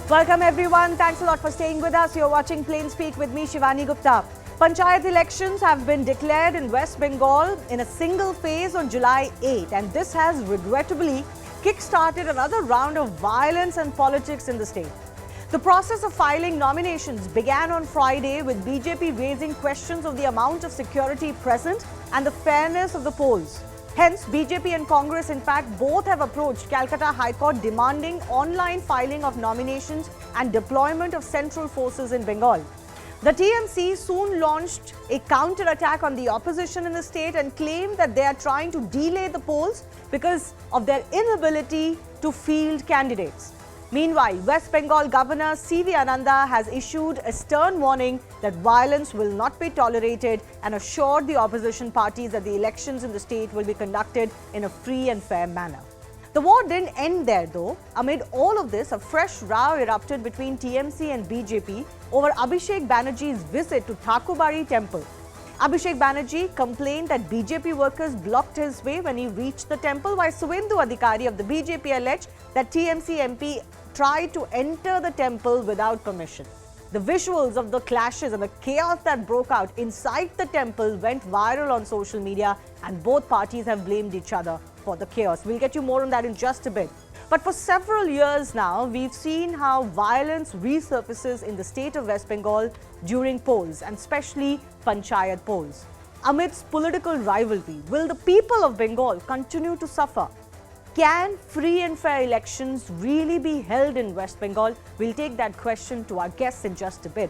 Welcome everyone. Thanks a lot for staying with us. You're watching Plain Speak with me, Shivani Gupta. Panchayat elections have been declared in West Bengal in a single phase on July 8, and this has regrettably kick-started another round of violence and politics in the state. The process of filing nominations began on Friday with BJP raising questions of the amount of security present and the fairness of the polls. Hence, BJP and Congress, in fact, both have approached Calcutta High Court demanding online filing of nominations and deployment of central forces in Bengal. The TMC soon launched a counter-attack on the opposition in the state and claimed that they are trying to delay the polls because of their inability to field candidates. Meanwhile, West Bengal Governor C.V. Ananda has issued a stern warning that violence will not be tolerated and assured the opposition parties that the elections in the state will be conducted in a free and fair manner. The war didn't end there though. Amid all of this, a fresh row erupted between TMC and BJP over Abhishek Banerjee's visit to Thakubari temple. Abhishek Banerjee complained that BJP workers blocked his way when he reached the temple, while Suvendu Adhikari of the BJP alleged that TMC MP tried to enter the temple without permission. The visuals of the clashes and the chaos that broke out inside the temple went viral on social media, and both parties have blamed each other for the chaos. We'll get you more on that in just a bit. But for several years now, we've seen how violence resurfaces in the state of West Bengal during polls, and especially Panchayat polls. Amidst political rivalry, will the people of Bengal continue to suffer? Can free and fair elections really be held in West Bengal? We'll take that question to our guests in just a bit.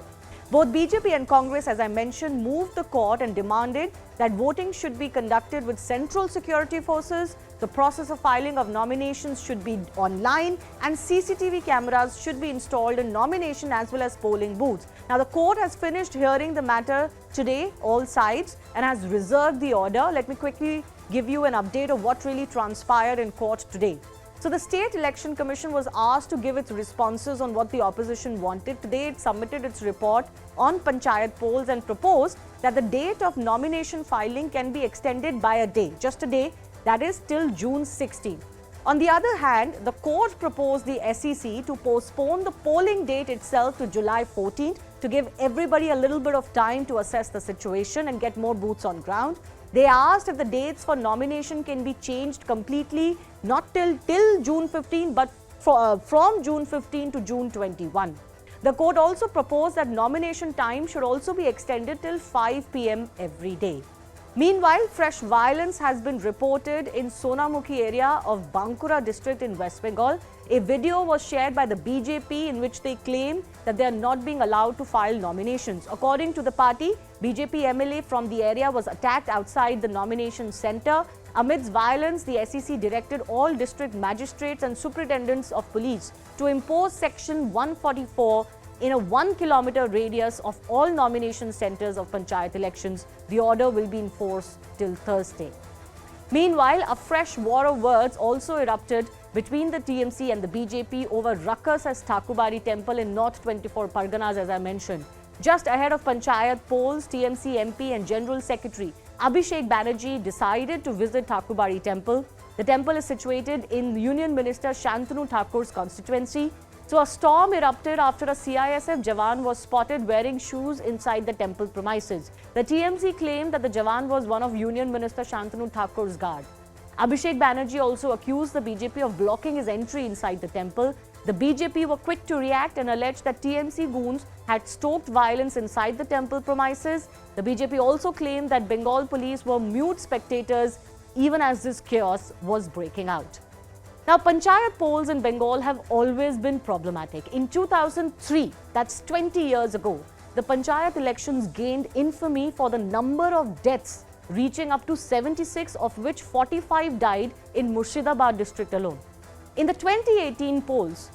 Both BJP and Congress, as I mentioned, moved the court and demanded that voting should be conducted with central security forces, the process of filing of nominations should be online, and CCTV cameras should be installed in nomination as well as polling booths. Now, the court has finished hearing the matter today, all sides, and has reserved the order. Let me quickly give you an update of what really transpired in court today. So the State Election Commission was asked to give its responses on what the opposition wanted. Today it submitted its report on Panchayat polls and proposed that the date of nomination filing can be extended by a day, just a day, that is till June 16. On the other hand, the court proposed the SEC to postpone the polling date itself to July 14th to give everybody a little bit of time to assess the situation and get more boots on ground. They asked if the dates for nomination can be changed completely, not till June 15, but from June 15 to June 21. The court also proposed that nomination time should also be extended till 5 p.m. every day. Meanwhile, fresh violence has been reported in Sonamukhi area of Bankura district in West Bengal. A video was shared by the BJP in which they claim that they are not being allowed to file nominations. According to the party, BJP MLA from the area was attacked outside the nomination center. Amidst violence, the SEC directed all district magistrates and superintendents of police to impose Section 144 in a 1-kilometer radius of all nomination centers of Panchayat elections. The order will be in force till Thursday. Meanwhile, a fresh war of words also erupted between the TMC and the BJP over ruckus at Thakubari temple in North 24 Parganas, as I mentioned. Just ahead of Panchayat polls, TMC MP and General Secretary Abhishek Banerjee decided to visit Thakubari temple. The temple is situated in Union Minister Shantanu Thakur's constituency. So a storm erupted after a CISF Jawan was spotted wearing shoes inside the temple premises. The TMC claimed that the Jawan was one of Union Minister Shantanu Thakur's guard. Abhishek Banerjee also accused the BJP of blocking his entry inside the temple. The BJP were quick to react and alleged that TMC goons had stoked violence inside the temple premises. The BJP also claimed that Bengal police were mute spectators even as this chaos was breaking out. Now, Panchayat polls in Bengal have always been problematic. In 2003, that's 20 years ago, the Panchayat elections gained infamy for the number of deaths reaching up to 76, of which 45 died in Murshidabad district alone. In the 2018 polls,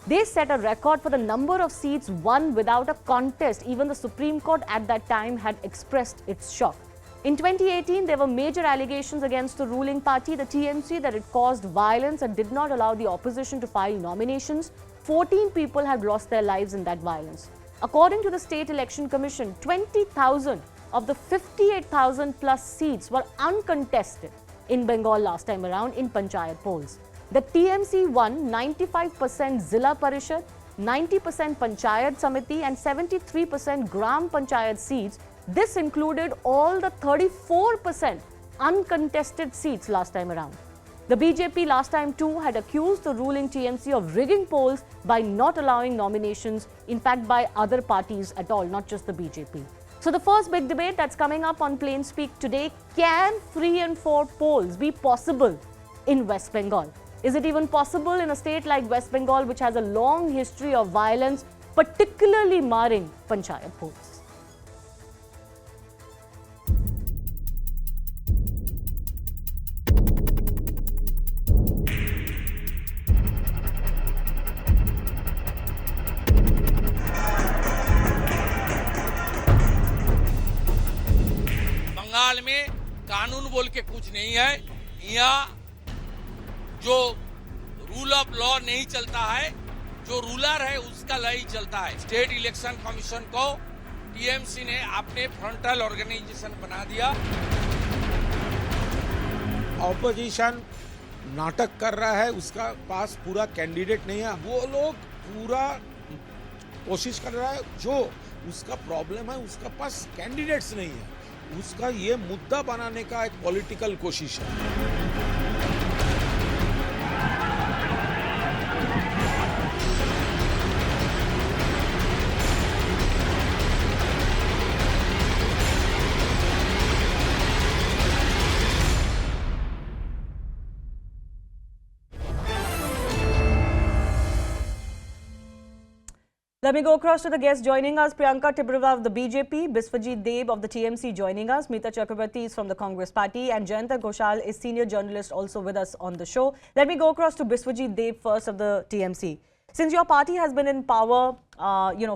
they set a record for the number of seats won without a contest. Even the Supreme Court at that time had expressed its shock. In 2018, there were major allegations against the ruling party, the TMC, that it caused violence and did not allow the opposition to file nominations. 14 people had lost their lives in that violence. According to the State Election Commission, 20,000 of the 58,000 plus seats were uncontested in Bengal last time around in Panchayat polls. The TMC won 95% Zilla Parishad, 90% Panchayat Samiti and 73% Gram Panchayat seats. This included all the 34% uncontested seats last time around. The BJP last time too had accused the ruling TMC of rigging polls by not allowing nominations, in fact by other parties at all, not just the BJP. So the first big debate that's coming up on Plain Speak today, can 3 and 4 polls be possible in West Bengal? Is it even possible in a state like West Bengal, which has a long history of violence, particularly marring Panchayat polls? Bengal में कानून बोल के कुछ नहीं है। यहाँ जो rule of law नहीं चलता है, जो रूलर है उसका लॉ ही चलता है। स्टेट इलेक्शन कमीशन को टीएमसी ने अपने फ्रंटल ऑर्गेनाइजेशन बना दिया। ऑपोजिशन नाटक कर रहा है, उसका पास पूरा कैंडिडेट नहीं है। वो लोग पूरा कोशिश कर रहा है, जो उसका प्रॉब्लम है उसका पास कैंडिडेट्स नहीं है, उसका ये मुद्दा बनाने का एक पॉलिटिकल कोशिश है। Let me go across to the guests joining us. Priyanka Tibrava of the BJP, Biswajit Deb of the TMC joining us, Meeta Chakrabarti is from the Congress party, and Jayanta Ghoshal is senior journalist also with us on the show. Let me go across to Biswajit Deb first of the TMC. Since your party has been in power,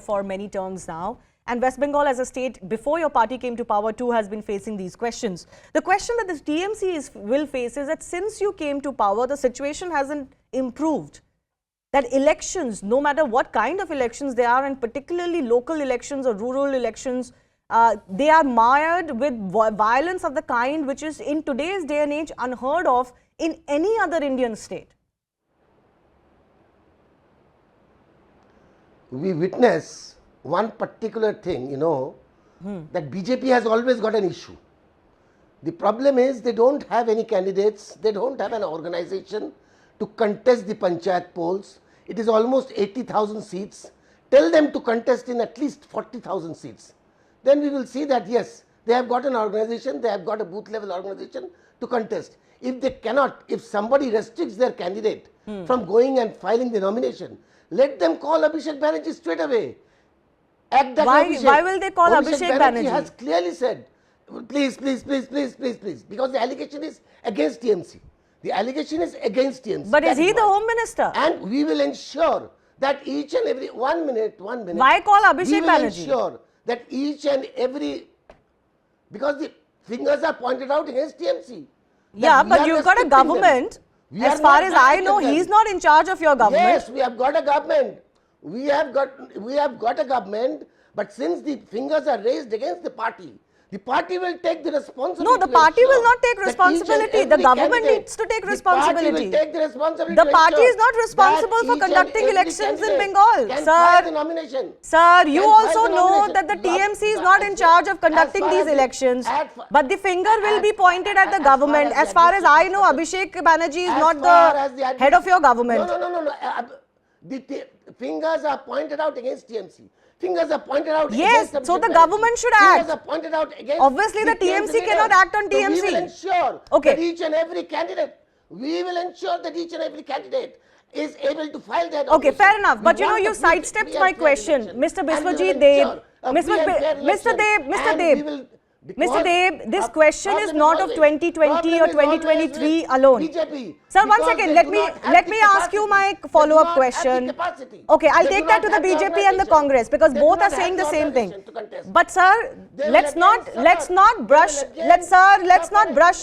for many terms now, and West Bengal as a state before your party came to power too has been facing these questions. The question that the TMC will face is that since you came to power, the situation hasn't improved. That elections, no matter what kind of elections they are, and particularly local elections or rural elections, they are mired with violence of the kind which is in today's day and age unheard of in any other Indian state. We witness one particular thing, that BJP has always got an issue. The problem is they don't have any candidates, they don't have an organization to contest the Panchayat polls. It is almost 80,000 seats. Tell them to contest in at least 40,000 seats. Then we will see that yes, they have got an organization, they have got a booth level organization to contest. If they cannot, if somebody restricts their candidate from going and filing the nomination, let them call Abhishek Banerjee straight away. Why will they call Abhishek Banerjee? He has clearly said, please, because the allegation is against TMC. The allegation is against TMC. But is he the Home Minister? And we will ensure that each and every, one minute. Why call Abhishek Banerjee? We will ensure that each and every, because the fingers are pointed out against TMC. Yeah, but you've got a government. As far as I know, he's not in charge of your government. Yes, we have got a government. We have got a government, but since the fingers are raised against the party will take the responsibility. No, the party will not take responsibility. The government needs to take responsibility. The party will take the responsibility. The party is not responsible for conducting elections in Bengal. Sir, you also know that the TMC is not in charge of conducting these elections. But the finger will be pointed at the government. As far as I know, Abhishek Banerjee is not the head of your government. No. The fingers are pointed out against TMC. Fingers are pointed out yes, against so the government should act. Fingers are pointed out against obviously the TMC cannot act on TMC. So we will ensure that each and every candidate, is able to file that. Okay, fair enough. But you sidestepped my question. Mr. Biswajit Deb, Mr. Deb, this question is not of 2020 or 2023 alone. Sir, one second. Let me ask you my follow-up question. Okay, I'll take that to the BJP and the Congress because both are saying the same thing. But sir, let's not brush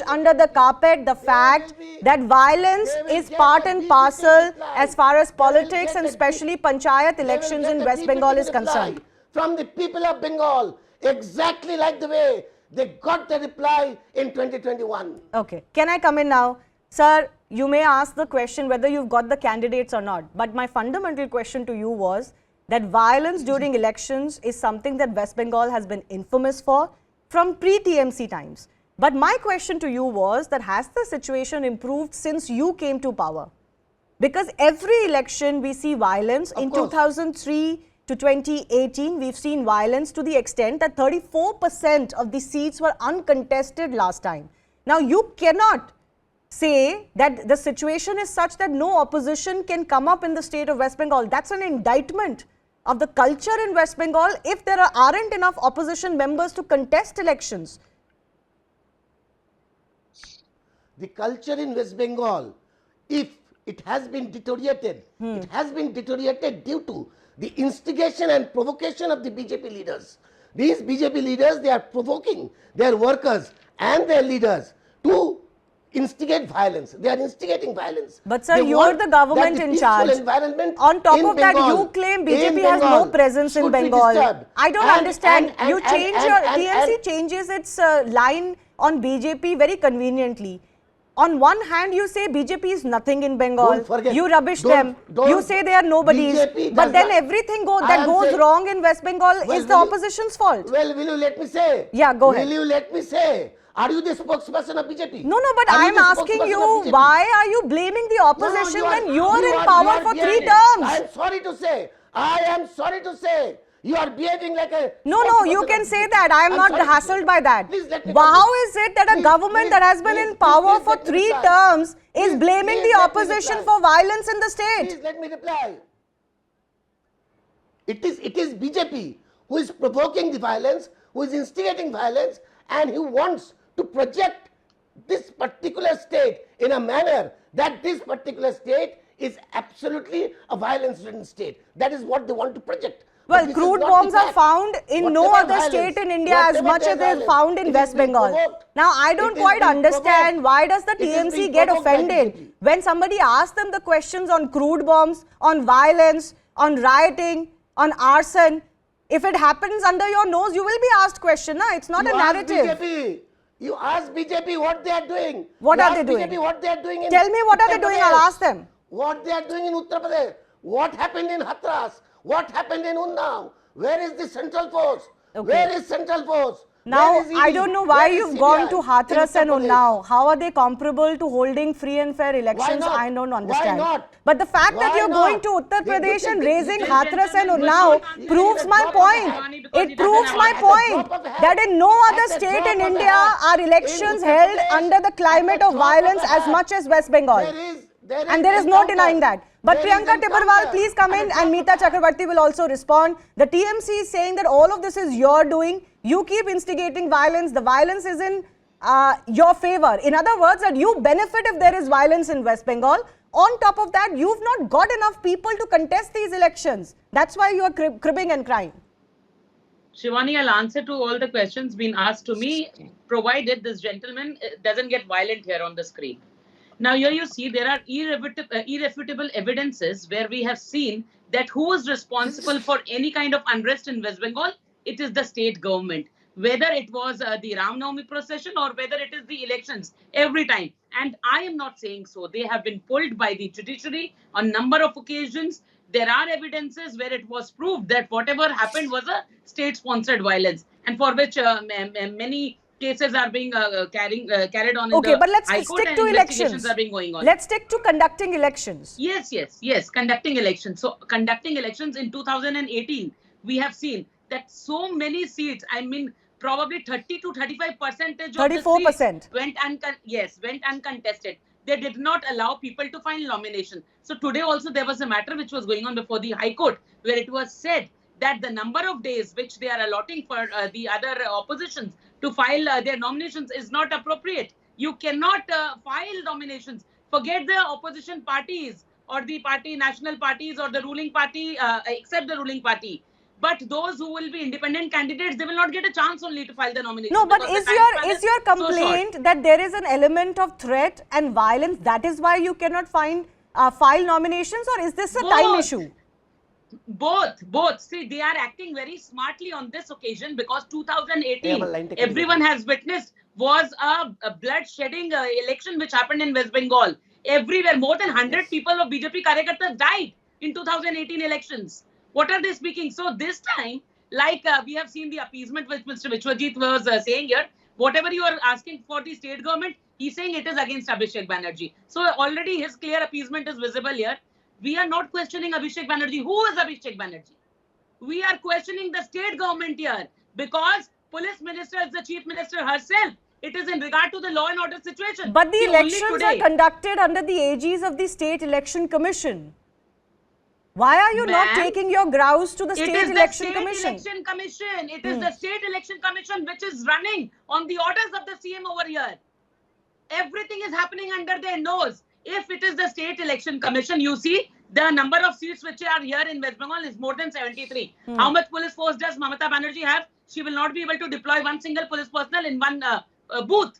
under the carpet the fact that violence is part and parcel as far as politics and especially Panchayat elections in West Bengal is concerned. From the people of Bengal, exactly like the way they got the reply in 2021. Okay. Can I come in now? Sir, you may ask the question whether you've got the candidates or not. But my fundamental question to you was that violence during elections is something that West Bengal has been infamous for from pre-TMC times. But my question to you was that has the situation improved since you came to power? Because every election we see violence. In 2003 to 2018, we've seen violence to the extent that 34% of the seats were uncontested last time. Now, you cannot say that the situation is such that no opposition can come up in the state of West Bengal. That's an indictment of the culture in West Bengal if there aren't enough opposition members to contest elections. The culture in West Bengal, if it has been deteriorated, it has been deteriorated due to the instigation and provocation of the BJP leaders. These BJP leaders, they are provoking their workers and their leaders to instigate violence. They are instigating violence. But sir, you are the government in charge. On top of that, you claim BJP has no presence in Bengal. I don't understand. You change your TMC changes its line on BJP very conveniently. On one hand, you say BJP is nothing in Bengal. You rubbish them. You say they are nobodies. But then everything that goes wrong in West Bengal is the opposition's fault. Well, will you let me say? Yeah, go ahead. Will you let me say? Are you the spokesperson of BJP? No, but I am asking you, why are you blaming the opposition when you are in power for 3 terms? I am sorry to say, you are behaving like a... No, you can say that. I am not hassled by that. How is it that a government that has been in power for 3 terms is blaming the opposition for violence in the state? Please let me reply. It is BJP who is provoking the violence, who is instigating violence, and who wants to project this particular state in a manner that this particular state is absolutely a violence-ridden state. That is what they want to project. Well, crude bombs are found in no other state in India as much as they are found in West Bengal. Now, I don't quite understand why does the TMC get offended when somebody asks them the questions on crude bombs, on violence, on rioting, on arson. If it happens under your nose, you will be asked question. No? It's not a narrative. You ask BJP what they are doing. What are they doing? BJP what they are doing in Tell me what are they doing, I'll ask them. What they are doing in Uttar Pradesh. What happened in Hathras. What happened in Unnao? Where is the central force? Okay. Where is central force? Now, I don't know why you've gone to Hathras and Unnao. How are they comparable to holding free and fair elections? I don't understand. Why not? But the fact that you're going to Uttar Pradesh and raising Hathras and Unnao proves my point. It proves my point that in no other state in India are elections held under the climate of violence as much as West Bengal. And there is no denying that. But Priyanka Tibrewal, please come in, and Meeta Chakrabarti will also respond. The TMC is saying that all of this is your doing. You keep instigating violence. The violence is in your favor. In other words, that you benefit if there is violence in West Bengal. On top of that, you've not got enough people to contest these elections. That's why you are cribbing and crying. Shivani, I'll answer to all the questions being asked to me, provided this gentleman doesn't get violent here on the screen. Now, here you see there are irrefutable evidences where we have seen that who is responsible for any kind of unrest in West Bengal? It is the state government. Whether it was the Ram Navami procession or whether it is the elections, every time. And I am not saying so. They have been pulled by the judiciary on number of occasions. There are evidences where it was proved that whatever happened was a state-sponsored violence, and for which many cases are being carried on. Okay, but let's stick to elections. Are being going on. Let's stick to conducting elections. Yes, conducting elections. So conducting elections in 2018, we have seen that so many seats, I mean, probably 30 to 35% of the seats went uncontested. They did not allow people to file nomination. So today also there was a matter which was going on before the High Court, where it was said that the number of days which they are allotting for the other oppositions to file their nominations is not appropriate. You cannot file nominations. Forget the opposition parties or the national parties or the ruling party, except the ruling party. But those who will be independent candidates, they will not get a chance only to file the nomination. No, but is your complaint that there is an element of threat and violence? That is why you cannot file nominations, or is this a time issue? Both. See, they are acting very smartly on this occasion because 2018, everyone has witnessed, was a blood-shedding election which happened in West Bengal. everywhere. More than 100 people of BJP Karyakartas died in 2018 elections. What are they speaking? So this time, like we have seen the appeasement which Mr. Vishwajit was saying here, whatever you are asking for the state government, he's saying it is against Abhishek Banerjee. So already his clear appeasement is visible here. We are not questioning Abhishek Banerjee. Who is Abhishek Banerjee? We are questioning the state government here because police minister is the chief minister herself. It is in regard to the law and order situation. But the elections are conducted under the aegis of the State Election Commission. Why are you not taking your grouse to the State Election Commission? It is the State Election Commission which is running on the orders of the CM over here. Everything is happening under their nose. If it is the State Election Commission, you see the number of seats which are here in West Bengal is more than 73. How much police force does Mamata Banerjee have? She will not be able to deploy one single police personnel in one booth.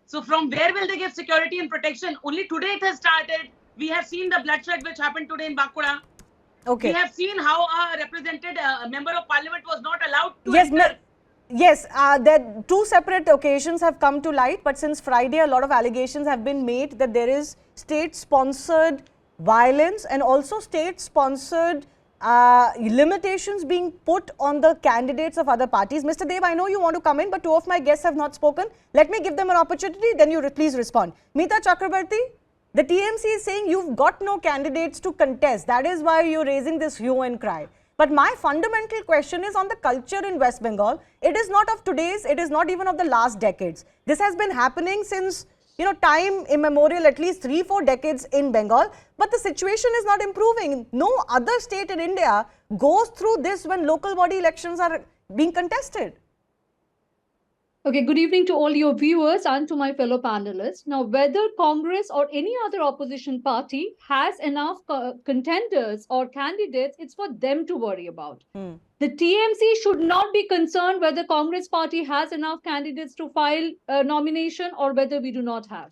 So from where will they give security and protection? Only today it has started. We have seen the bloodshed which happened today in Bankura. Okay. We have seen how a represented member of parliament was not allowed to enter. Yes, there two separate occasions have come to light, but since Friday a lot of allegations have been made that there is state-sponsored violence and also state-sponsored limitations being put on the candidates of other parties. Mr. Dev, I know you want to come in, but two of my guests have not spoken. Let me give them an opportunity, then you please respond. Meeta Chakrabarti, the TMC is saying you've got no candidates to contest. That is why you're raising this hue and cry. But my fundamental question is on the culture in West Bengal. It is not of today's, it is not even of the last decades. This has been happening since, time immemorial, at least 3-4 decades in Bengal. But the situation is not improving. No other state in India goes through this when local body elections are being contested. Okay, good evening to all your viewers and to my fellow panelists. Now, whether Congress or any other opposition party has enough contenders or candidates, it's for them to worry about. The TMC should not be concerned whether Congress party has enough candidates to file a nomination or whether we do not have.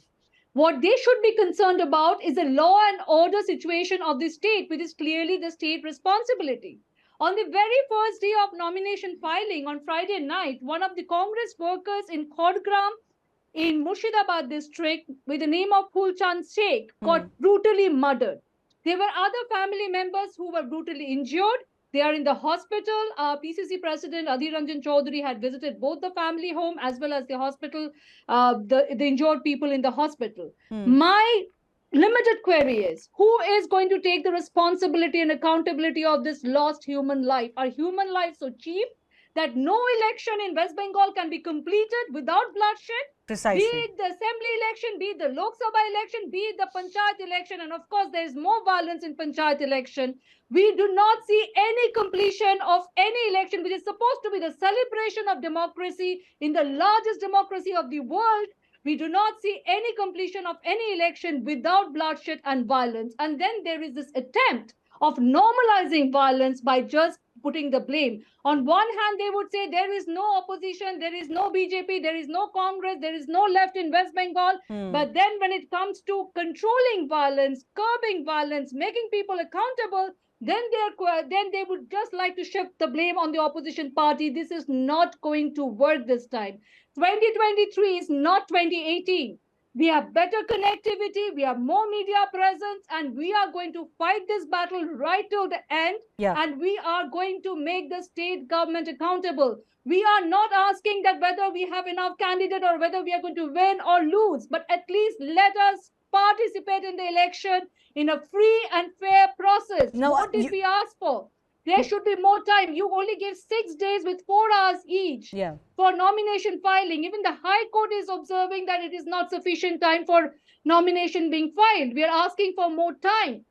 What they should be concerned about is the law and order situation of the state, which is clearly the state responsibility. On the very first day of nomination filing on Friday night, one of the Congress workers in Khodgram in Murshidabad district with the name of Phulchand Sheikh got brutally murdered. There were other family members who were brutally injured. They are in the hospital. PCC President Adhir Ranjan Chaudhary had visited both the family home as well as the hospital, the injured people in the hospital. My limited query is, who is going to take the responsibility and accountability of this lost human life? Are human lives so cheap that no election in West Bengal can be completed without bloodshed? Precisely. Be it the assembly election, be it the Lok Sabha election, be it the Panchayat election, and of course there is more violence in Panchayat election. We do not see any completion of any election, which is supposed to be the celebration of democracy in the largest democracy of the world. We do not see any completion of any election without bloodshed and violence. And then there is this attempt of normalizing violence by just putting the blame. On one hand, they would say there is no opposition, there is no BJP, there is no Congress, there is no left in West Bengal. But then when it comes to controlling violence, curbing violence, making people accountable, then they would just like to shift the blame on the opposition party. This is not going to work this time. 2023 is not 2018. We have better connectivity, we have more media presence, and we are going to fight this battle right till the end. And we are going to make the state government accountable. We are not asking that whether we have enough candidate or whether we are going to win or lose, but at least let us participate in the election in a free and fair process. Now, what did we ask for? There should be more time. You only give 6 days with 4 hours each for nomination filing. Even the High Court is observing that it is not sufficient time for nomination being filed. We are asking for more time.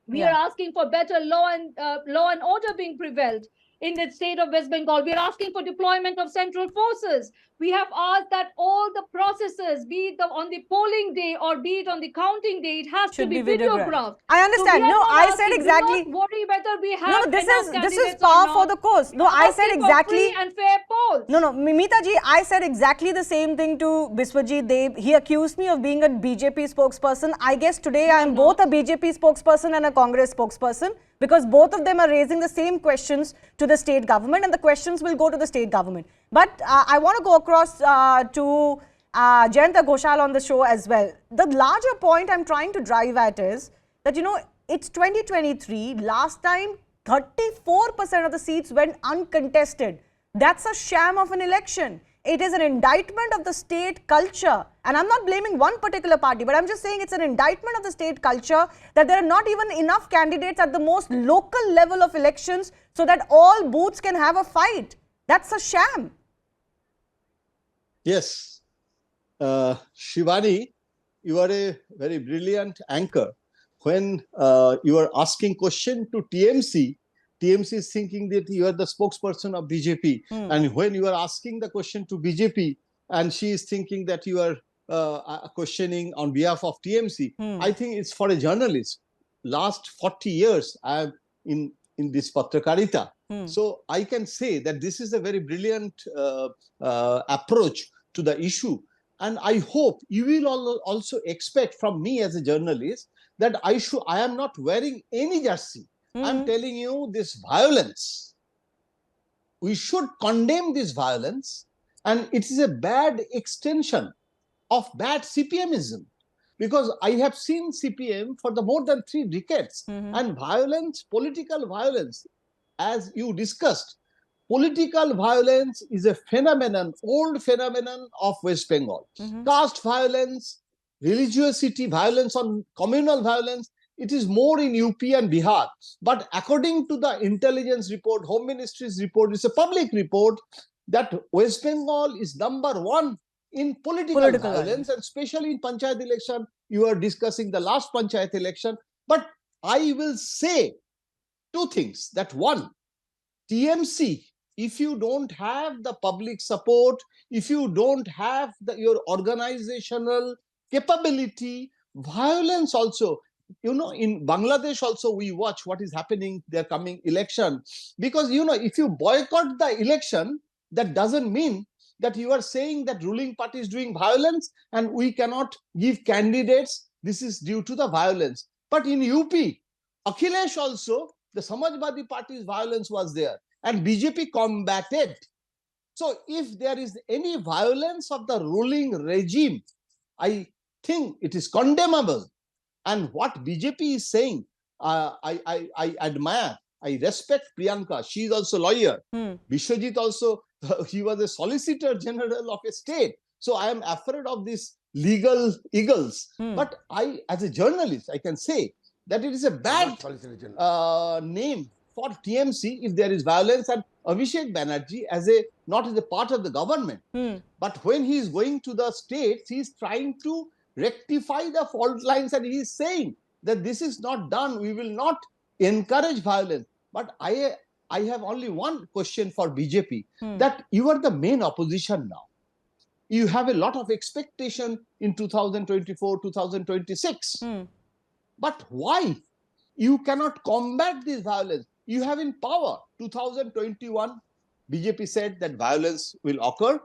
We are asking for better law and order being prevailed in the state of West Bengal. We are asking for deployment of central forces. We have asked that all the processes, be it on the polling day or be it on the counting day, it has to be videographed. I understand. So I said exactly. Do not worry whether we have this is par for the course. No, I said exactly. Free and fair polls. No, Meeta ji, I said exactly the same thing to Biswajit Dev. He accused me of being a BJP spokesperson. I guess today I am both a BJP spokesperson and a Congress spokesperson, because both of them are raising the same questions to the state government, and the questions will go to the state government. But I want to go across to Jayanta Ghoshal on the show as well. The larger point I'm trying to drive at is that, it's 2023. Last time, 34% of the seats went uncontested. That's a sham of an election. It is an indictment of the state culture. And I'm not blaming one particular party, but I'm just saying it's an indictment of the state culture that there are not even enough candidates at the most local level of elections so that all booths can have a fight. That's a sham. Yes. Shivani, you are a very brilliant anchor. When you are asking question to TMC, TMC is thinking that you are the spokesperson of BJP. And when you are asking the question to BJP, and she is thinking that you are questioning on behalf of TMC, I think it's for a journalist. Last 40 years, I am in this Patrakarita. So I can say that this is a very brilliant approach to the issue. And I hope you will also expect from me as a journalist that I am not wearing any jersey. I'm telling you this violence. We should condemn this violence, and it is a bad extension of bad CPMism, because I have seen CPM for the more than 3 decades, and violence, political violence, as you discussed, political violence is a phenomenon, old phenomenon of West Bengal. Caste violence, religiosity, violence on communal violence, it is more in UP and Bihar. But according to the intelligence report, Home Ministry's report, it's a public report, that West Bengal is #1 in political violence, and especially in Panchayat election. You are discussing the last Panchayat election. But I will say 2 things. That one, TMC, if you don't have the public support, if you don't have your organizational capability, violence also, in Bangladesh also we watch what is happening, their coming election. Because, if you boycott the election, that doesn't mean that you are saying that ruling party is doing violence and we cannot give candidates. This is due to the violence. But in UP, Akhilesh also, the Samajwadi Party's violence was there, and BJP combated. So if there is any violence of the ruling regime, I think it is condemnable. And what BJP is saying, I admire. I respect Priyanka. She is also a lawyer. Vishwajit also, he was a solicitor general of a state. So I am afraid of these legal eagles. But as a journalist, I can say that it is a bad name for TMC if there is violence, and Abhishek Banerjee not as a part of the government. But when he is going to the states, he is trying to rectify the fault lines, and he is saying that this is not done. We will not encourage violence. But I have only one question for BJP, that you are the main opposition now. You have a lot of expectation in 2024, 2026. But why? You cannot combat this violence. You have in power. 2021, BJP said that violence will occur.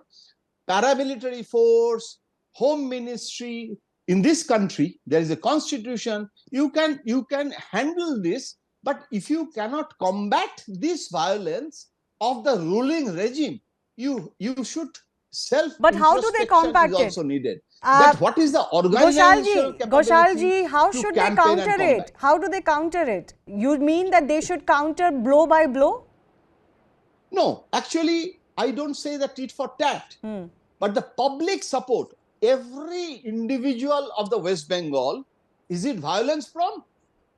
Paramilitary force, Home Ministry, in this country, there is a constitution. You can handle this, but if you cannot combat this violence of the ruling regime, you should But how do they combat is also it? needed. That what is the organizational Goshalji, how should they counter it? How do they counter it? You mean that they should counter blow by blow? No, actually, I don't say that tit for tat. But the public support, every individual of the West Bengal, is it violence from?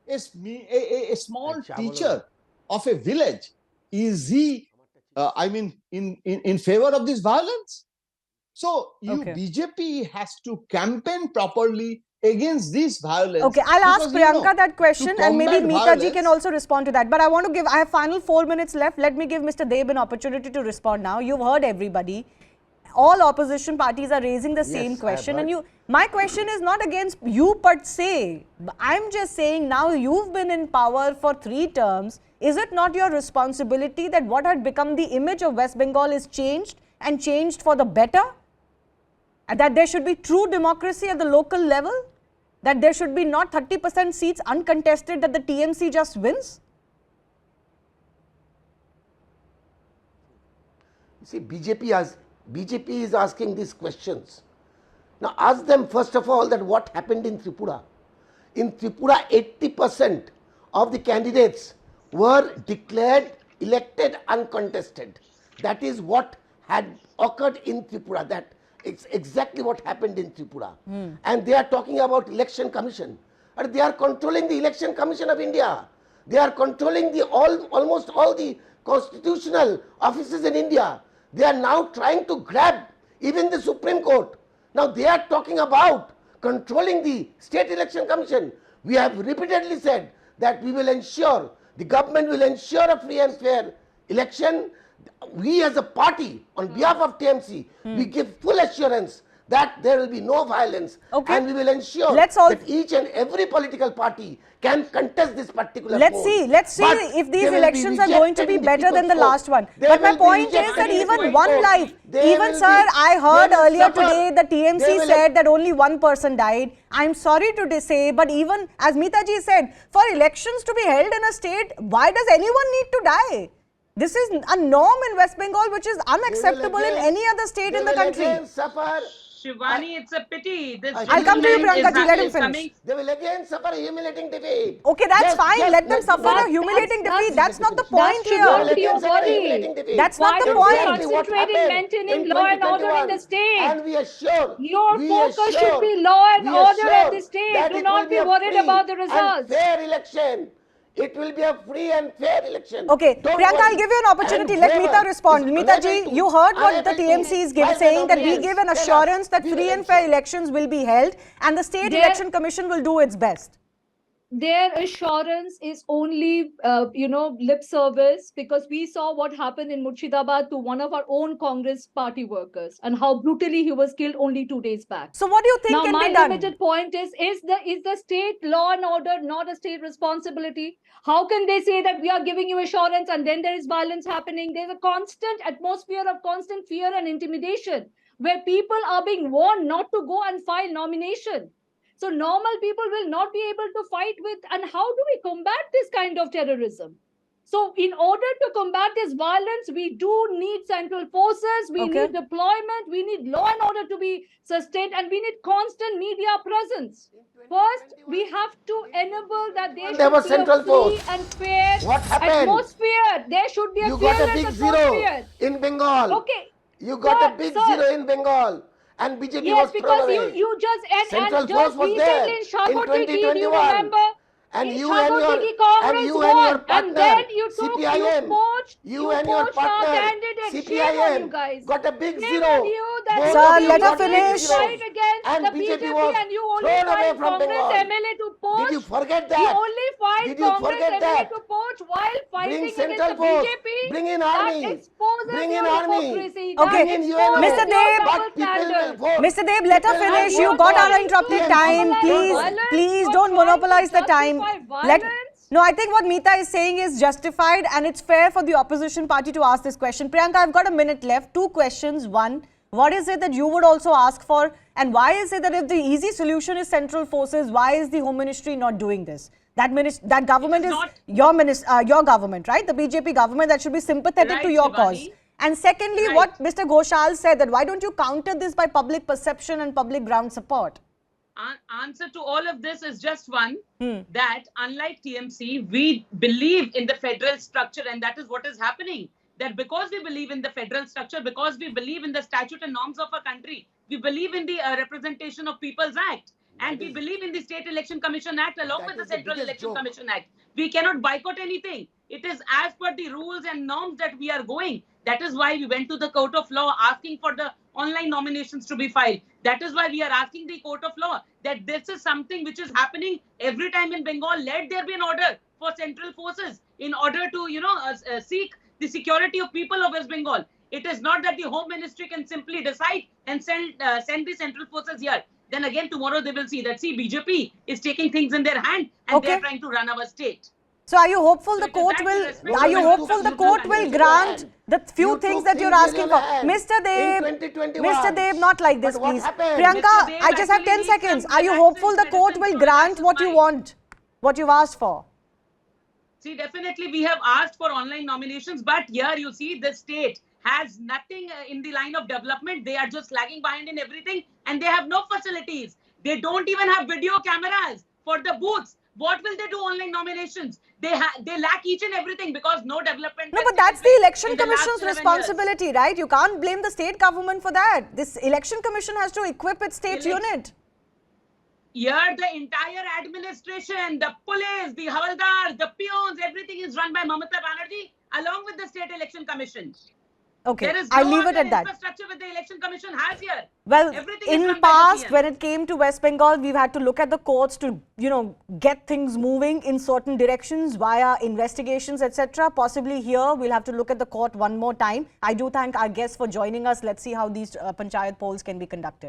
A small teacher of a village, is he, in favor of this violence? So, BJP has to campaign properly against this violence. Okay, I'll ask Priyanka that question, and maybe Meeta ji can also respond to that. But I have final 4 minutes left. Let me give Mr. Deb an opportunity to respond now. You've heard everybody. All opposition parties are raising the same question, and my question is not against you per se. I'm just saying, now you've been in power for 3 terms. Is it not your responsibility that what had become the image of West Bengal is changed, and changed for the better? And that there should be true democracy at the local level? That there should be not 30% seats uncontested that the TMC just wins? See, BJP is asking these questions Now ask them first of all that what happened in Tripura. In Tripura, 80% of the candidates were declared elected uncontested. That is what had occurred in Tripura. That it's exactly what happened in Tripura. And they are talking about election commission. And they are controlling the election commission of India. They are controlling the almost all the constitutional offices in India. They are now trying to grab even the Supreme Court. Now they are talking about controlling the state election commission. We have repeatedly said that we will ensure, the government will ensure a free and fair election. We as a party, on behalf of TMC, we give full assurance that there will be no violence, and we will ensure that each and every political party can contest this particular Let's see if these elections are going to be better than the last one. But my point is that even one life, even sir, I heard earlier today the TMC said that only one person died. I'm sorry to say, but even as Meeta-ji said, for elections to be held in a state, why does anyone need to die? This is a norm in West Bengal which is unacceptable in any other state in the country. Shivani, it's a pity. This I'll come to you, Priyanka ji, let him finish. They will again suffer a humiliating defeat. Okay, that's fine. Let them suffer a humiliating defeat. That's not the point here. That's not the point. Concentrate in maintaining law and order in the state. And we assure your focus should be law and order in the state. Do not be worried about the results. Fair election. It will be a free and fair election. Okay, Priyanka, I'll give you an opportunity. Let Meeta respond. Meeta ji, you heard what the TMC is saying, that we give an assurance that free and fair elections will be held and the State Election Commission will do its best. Their assurance is only, lip service, because we saw what happened in Murshidabad to one of our own Congress party workers and how brutally he was killed only 2 days back. So what do you think can be done? Now, my limited point is the state law and order not a state responsibility? How can they say that we are giving you assurance and then there is violence happening? There's a constant atmosphere of constant fear and intimidation where people are being warned not to go and file nomination. So normal people will not be able to fight with, and how do we combat this kind of terrorism? So in order to combat this violence, we do need central forces, we need deployment, we need law and order to be sustained, and we need constant media presence. First, we have to enable that there should be a free and fair atmosphere. There should be a fearless atmosphere. You got a big zero in Bengal. Okay. You got a big zero in Bengal. And BJP was thrown away. Yes, because you just Central Force was there in 2021. Do you remember? And you and your partner CPIM, you and your partner CPIM got a big zero. Sir, let her finish. And BJP was thrown away from Bengal. Did you forget that? Did you forget that? Bring Central Force. Bring in army. Bring in army. Okay, Mr. Deb, let her finish. You got uninterrupted time. Please don't monopolize the time. No, I think what Meeta is saying is justified and it's fair for the opposition party to ask this question. Priyanka, I've got a minute left. 2 questions. One, what is it that you would also ask for? And why is it that if the easy solution is central forces, why is the Home Ministry not doing this? That government is your government, right? The BJP government that should be sympathetic to your cause. And secondly, what Mr. Ghoshal said, that why don't you counter this by public perception and public ground support? Answer to all of this is just one, that unlike TMC, we believe in the federal structure, and that is what is happening. That because we believe in the federal structure, because we believe in the statute and norms of our country, we believe in the Representation of People's Act, and we believe in the State Election Commission Act along with the Central Election Commission Act. We cannot boycott anything. It is as per the rules and norms that we are going. That is why we went to the court of law asking for the online nominations to be filed. That is why we are asking the court of law that this is something which is happening every time in Bengal. Let there be an order for central forces in order to, seek the security of people of West Bengal. It is not that the Home Ministry can simply decide and send the central forces here. Then again, tomorrow they will see that, BJP is taking things in their hand and they are trying to run our state. So are you hopeful the court will grant the few things that you're asking for? Mr. Deb, not like this, please. Priyanka, I just have 10 seconds. Are you hopeful the court will grant what you want, what you've asked for? See, definitely we have asked for online nominations, but here you see the state has nothing in the line of development. They are just lagging behind in everything, and they have no facilities. They don't even have video cameras for the booths. What will they do online nominations? They lack each and everything because no development. No, but that's the election commission's responsibility, right? You can't blame the state government for that. This election commission has to equip its state unit. Here, the entire administration, the police, the havaldars, the peons, everything is run by Mamata Banerjee along with the state election commission. Okay, there is I'll no leave it other at that. Infrastructure with the election commission has here. Well, Everything is in run by the past, PM. when it came to West Bengal, we've had to look at the courts to, get things moving in certain directions via investigations, etc. Possibly here, we'll have to look at the court one more time. I do thank our guests for joining us. Let's see how these panchayat polls can be conducted.